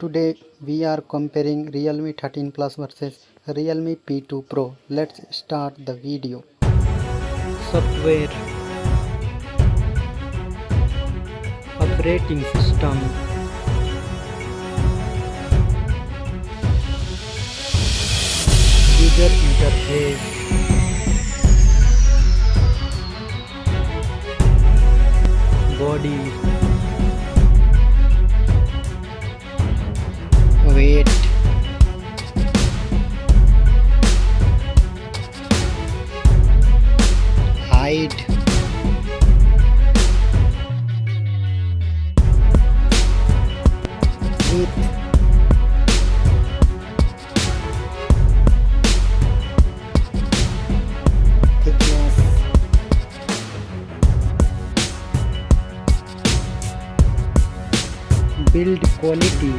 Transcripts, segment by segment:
Today we are comparing Realme 13 Plus versus Realme P2 Pro. Let's start the video. Software, operating system, user interface, body, weight, height, width, thickness, build quality,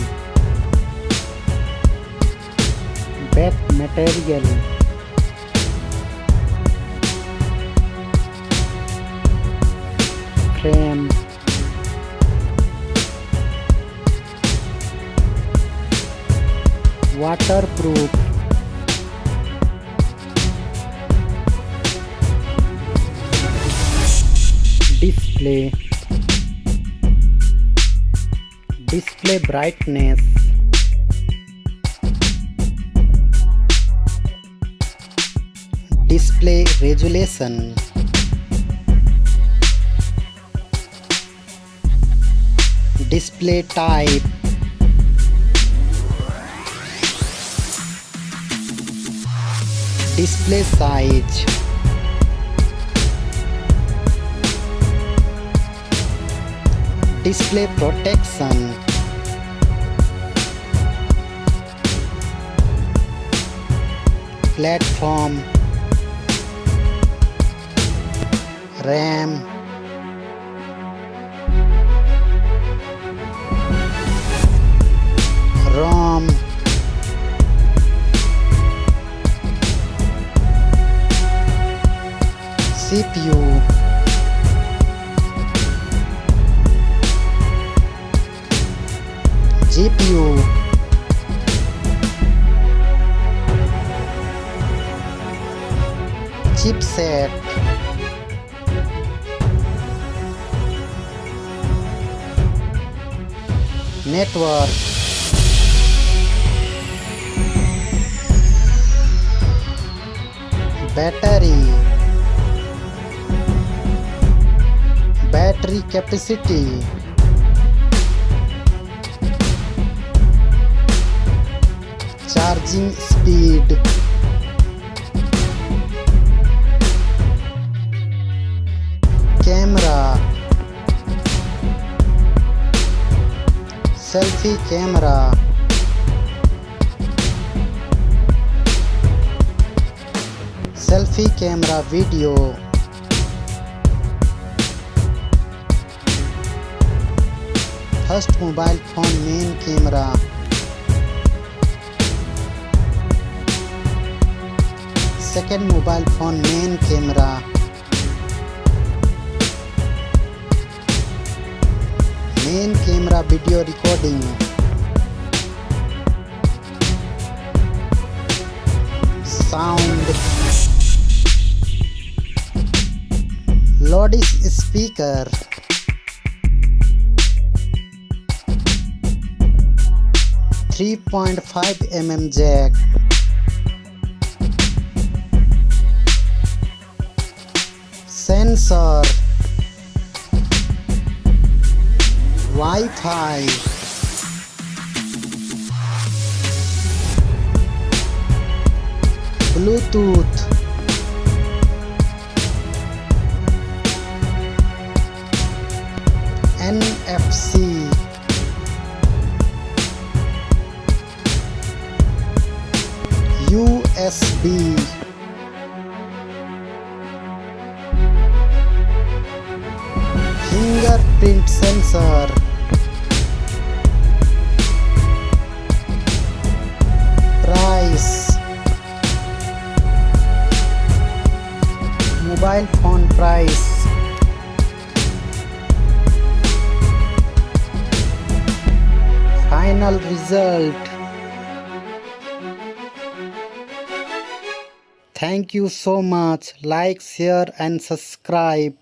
back material, frame, waterproof, display, display brightness, display resolution, display type, display size, display protection, platform, RAM, ROM, CPU, GPU, chipset, network, battery capacity, charging speed, camera, selfie camera, selfie camera video, first mobile phone main camera, second mobile phone main camera, main camera video recording, sound, loudspeaker, .5 mm jack, sensor, Wi-Fi, Bluetooth, NFC, USB, fingerprint sensor, price, mobile phone price, final result. Thank you so much. Like, share and subscribe.